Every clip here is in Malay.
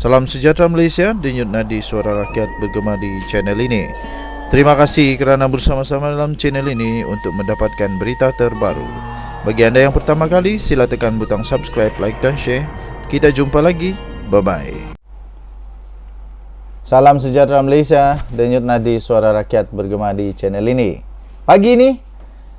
Salam sejahtera Malaysia, denyut nadi suara rakyat bergema di channel ini. Terima kasih kerana bersama-sama dalam channel ini untuk mendapatkan berita terbaru. Bagi anda yang pertama kali, sila tekan butang subscribe, like dan share. Kita jumpa lagi. Bye-bye. Salam sejahtera Malaysia, denyut nadi suara rakyat bergema di channel ini. Pagi ini,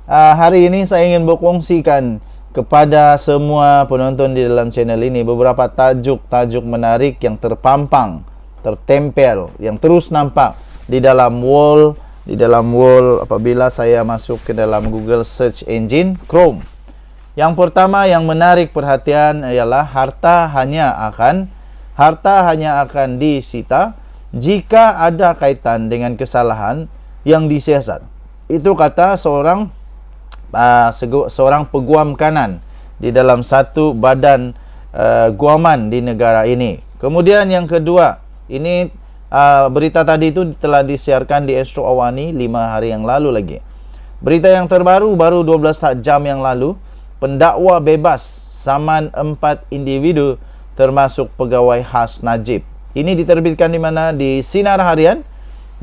hari ini saya ingin berkongsikan kepada semua penonton di dalam channel ini beberapa tajuk-tajuk menarik yang terpampang, tertempel, yang terus nampak di dalam wall apabila saya masuk ke dalam Google Search Engine Chrome. Yang pertama yang menarik perhatian ialah harta hanya akan disita jika ada kaitan dengan kesalahan yang disiasat. Itu kata seorang peguam kanan di dalam satu badan guaman di negara ini. Kemudian yang kedua, ini berita tadi itu telah disiarkan di Astro Awani 5 hari yang lalu lagi. Berita yang terbaru baru 12 jam yang lalu, pendakwa bebas saman 4 individu termasuk pegawai khas Najib. Ini diterbitkan di mana? Di Sinar Harian,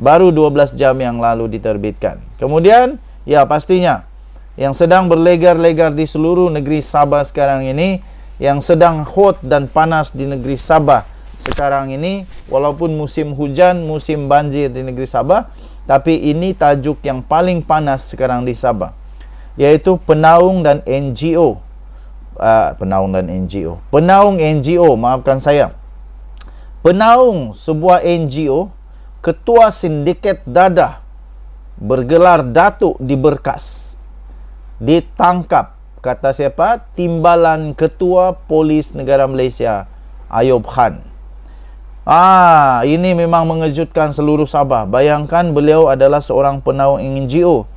baru 12 jam yang lalu diterbitkan. Kemudian, ya pastinya yang sedang berlegar-legar di seluruh negeri Sabah sekarang ini, yang sedang hot dan panas di negeri Sabah sekarang ini, walaupun musim hujan, musim banjir di negeri Sabah, tapi ini tajuk yang paling panas sekarang di Sabah, yaitu penaung NGO, maafkan saya, penaung sebuah NGO, ketua sindiket dadah bergelar Datuk di Berkas, ditangkap. Kata siapa? Timbalan Ketua Polis Negara Malaysia, Ayub Khan. Ini memang mengejutkan seluruh Sabah. Bayangkan beliau adalah seorang penaung NGO.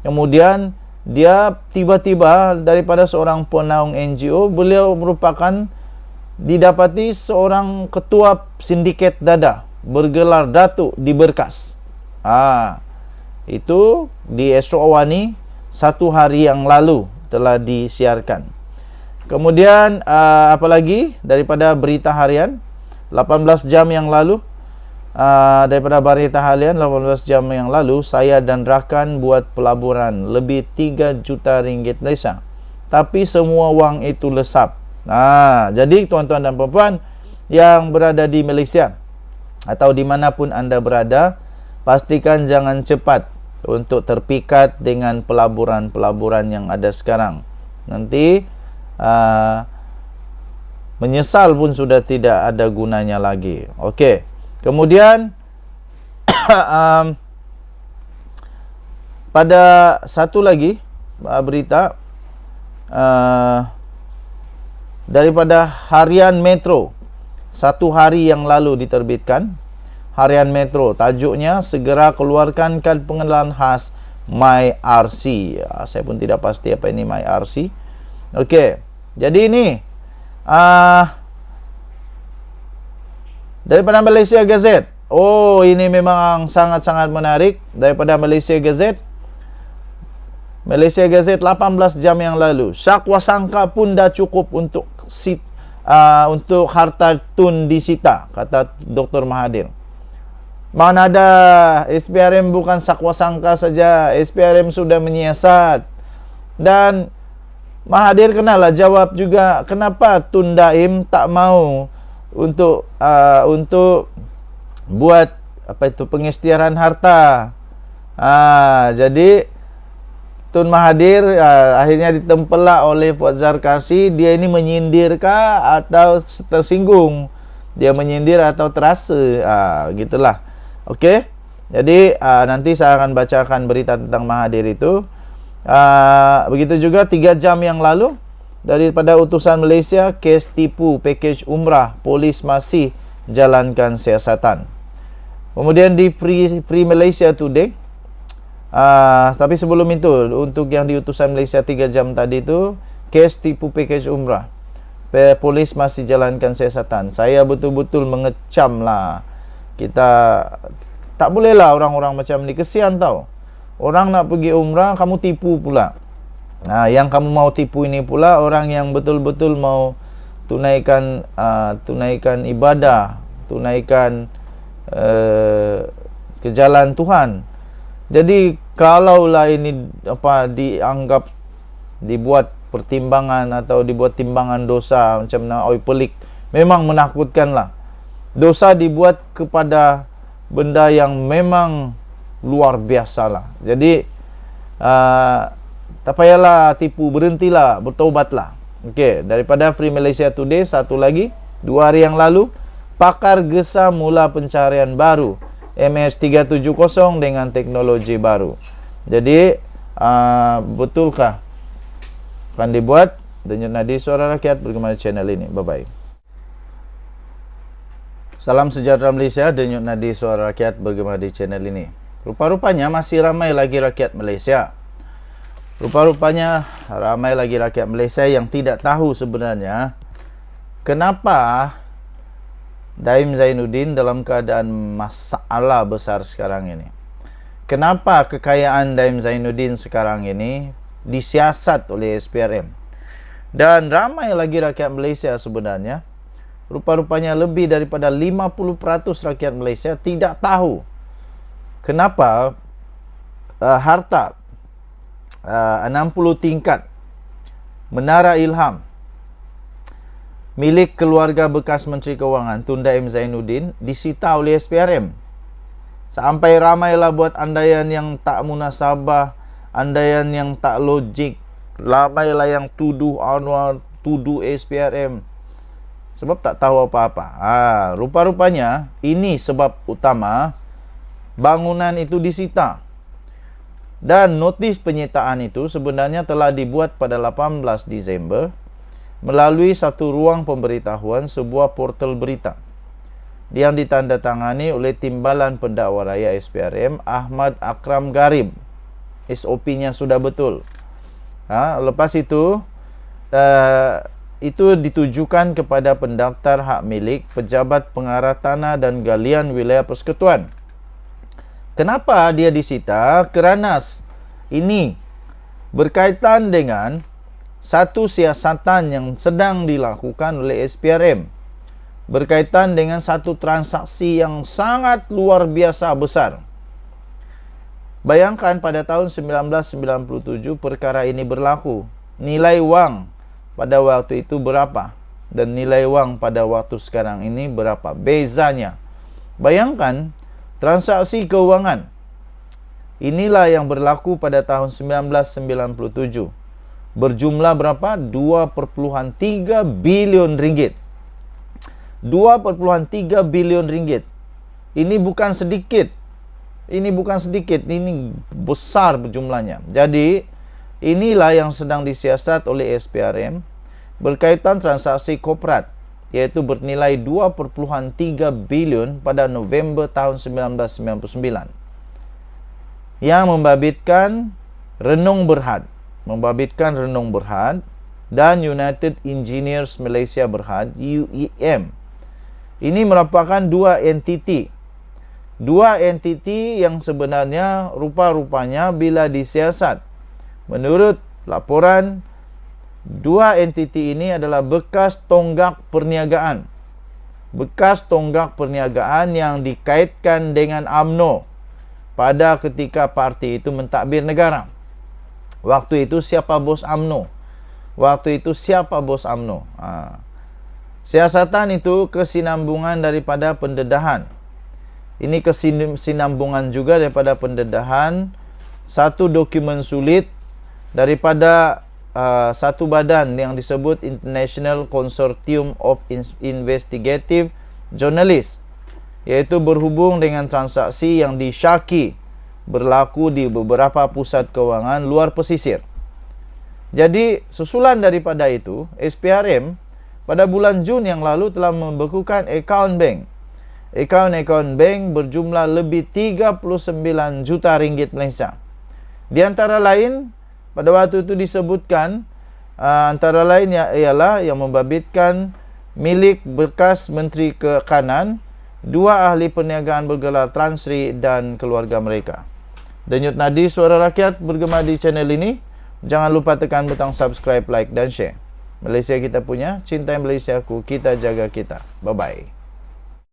Kemudian dia tiba-tiba daripada seorang penaung NGO, beliau merupakan didapati seorang ketua sindiket dadah bergelar Datuk di Berkas. Itu di Astro Awani 1 hari yang lalu telah disiarkan. Kemudian apalagi daripada berita harian 18 jam yang lalu, saya dan rakan buat pelaburan lebih 3 juta ringgit Malaysia, tapi semua wang itu lesap. Jadi tuan-tuan dan puan-puan yang berada di Malaysia atau dimanapun anda berada, pastikan jangan cepat untuk terpikat dengan pelaburan-pelaburan yang ada sekarang. Nanti menyesal pun sudah tidak ada gunanya lagi. Okey. Kemudian pada satu lagi berita daripada Harian Metro, 1 hari yang lalu diterbitkan. Harian Metro, tajuknya segera keluarkan kad pengenalan khas MyRC. Saya pun tidak pasti apa ini MyRC. Okey, jadi ini daripada Malaysia Gazette. Ini memang sangat-sangat menarik. Daripada Malaysia Gazette 18 jam yang lalu, syakwa sangka pun dah cukup untuk harta tun disita, kata Dr. Mahathir. Mana ada, SPRM bukan sakwa sangka saja, SPRM sudah menyiasat. Dan Mahathir kenalah jawab juga kenapa Tun Daim tak mau untuk buat pengisytiharan harta. Jadi Tun Mahathir akhirnya ditempelak oleh Puan Zarkasi. Dia ini menyindirkah atau tersinggung? Dia menyindir atau terasa? Gitulah. Okey, jadi nanti saya akan bacakan berita tentang Mahathir itu. Begitu juga 3 jam yang lalu, daripada utusan Malaysia, kes tipu pakej umrah, polis masih jalankan siasatan. Kemudian di Free Malaysia Today, tapi sebelum itu, untuk yang di utusan Malaysia 3 jam tadi itu, kes tipu pakej umrah, polis masih jalankan siasatan. Saya betul-betul mengecam lah. Kita tak bolehlah orang-orang macam ni, kesian tau. Orang nak pergi umrah, kamu tipu pula. Yang kamu mau tipu ini pula orang yang betul-betul mau tunaikan ibadah tunaikan ke jalan Tuhan. Jadi kalaulah ini dianggap dibuat pertimbangan atau dibuat timbangan dosa macam oi pelik, memang menakutkanlah. Dosa dibuat kepada benda yang memang luar biasa lah. Jadi tak payahlah tipu, berhentilah, bertaubatlah. Okey, daripada Free Malaysia Today, satu lagi 2 hari yang lalu, pakar GESA mula pencarian baru MH370 dengan teknologi baru. Jadi betulkah akan dibuat? Denyut Nadi Suara Rakyat bergema di channel ini. Bye bye. Salam sejahtera Malaysia, Denyut Nadi Suara Rakyat bergema di channel ini. Rupa-rupanya masih ramai lagi rakyat Malaysia. Rupa-rupanya ramai lagi rakyat Malaysia yang tidak tahu sebenarnya kenapa Daim Zainuddin dalam keadaan masalah besar sekarang ini. Kenapa kekayaan Daim Zainuddin sekarang ini disiasat oleh SPRM? Dan ramai lagi rakyat Malaysia sebenarnya, rupa-rupanya lebih daripada 50% rakyat Malaysia tidak tahu kenapa harta 60 tingkat Menara Ilham milik keluarga bekas Menteri Kewangan Tun Daim Zainuddin disita oleh SPRM. Sampai ramailah buat andaian yang tak munasabah, andaian yang tak logik. Ramailah yang tuduh Anwar, tuduh SPRM sebab tak tahu apa-apa. Rupa-rupanya ini sebab utama bangunan itu disita. Dan notis penyitaan itu sebenarnya telah dibuat pada 18 Disember melalui satu ruang pemberitahuan sebuah portal berita yang ditandatangani oleh Timbalan Pendakwa Raya SPRM Ahmad Akram Garib. SOP-nya sudah betul. Lepas itu ditujukan kepada pendaftar hak milik pejabat pengarah tanah dan galian wilayah persekutuan. Kenapa dia disita? Kerana ini berkaitan dengan satu siasatan yang sedang dilakukan oleh SPRM berkaitan dengan satu transaksi yang sangat luar biasa besar. Bayangkan pada tahun 1997 perkara ini berlaku. Nilai wang pada waktu itu berapa? Dan nilai wang pada waktu sekarang ini berapa? Bezanya. Bayangkan transaksi keuangan. Inilah yang berlaku pada tahun 1997. Berjumlah berapa? 2.3 bilion ringgit. 2.3 bilion ringgit. Ini bukan sedikit. Ini besar jumlahnya. Jadi, inilah yang sedang disiasat oleh SPRM berkaitan transaksi korporat, yaitu bernilai 2.3 bilion pada November tahun 1999. Yang membabitkan Renung Berhad dan United Engineers Malaysia Berhad UEM. Ini merupakan dua entiti yang sebenarnya rupa-rupanya bila disiasat. Menurut laporan, dua entiti ini adalah bekas tonggak perniagaan yang dikaitkan dengan UMNO pada ketika parti itu mentadbir negara. Waktu itu siapa bos UMNO? Siasatan itu kesinambungan daripada pendedahan. Ini kesinambungan juga daripada pendedahan satu dokumen sulit daripada satu badan yang disebut International Consortium of Investigative Journalists, yaitu berhubung dengan transaksi yang disyaki berlaku di beberapa pusat kewangan luar pesisir. Jadi, susulan daripada itu, SPRM pada bulan Jun yang lalu telah membekukan akaun bank. Akaun bank berjumlah lebih 39 juta ringgit Malaysia. Di antara lain, pada waktu itu disebutkan, antara lain ialah yang membabitkan milik bekas Menteri Kekanan, 2 ahli perniagaan bergelar Tan Sri dan keluarga mereka. Denyut Nadi Suara Rakyat bergema di channel ini. Jangan lupa tekan butang subscribe, like dan share. Malaysia kita punya, cintai Malaysiaku, kita jaga kita. Bye-bye.